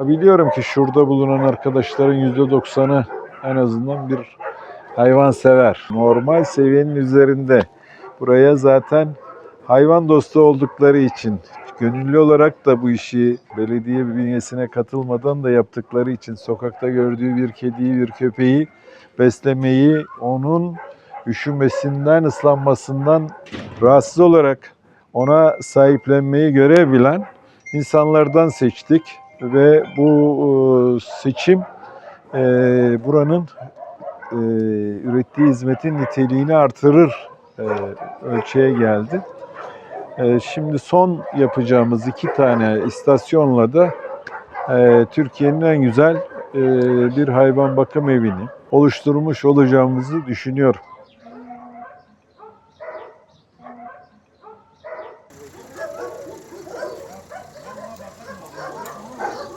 Biliyorum ki şurada bulunan arkadaşların %90'ı en azından bir hayvan sever. Normal seviyenin üzerinde. Buraya zaten hayvan dostu oldukları için, gönüllü olarak da bu işi belediye bünyesine katılmadan da yaptıkları için sokakta gördüğü bir kediyi, bir köpeği beslemeyi, onun üşümesinden, ıslanmasından rahatsız olarak ona sahiplenmeyi görev bilen insanlardan seçtik ve bu seçim buranın ürettiği hizmetin niteliğini artırır ölçüye geldi. Şimdi son yapacağımız 2 tane istasyonla da Türkiye'nin en güzel bir hayvan bakım evini oluşturmuş olacağımızı düşünüyorum.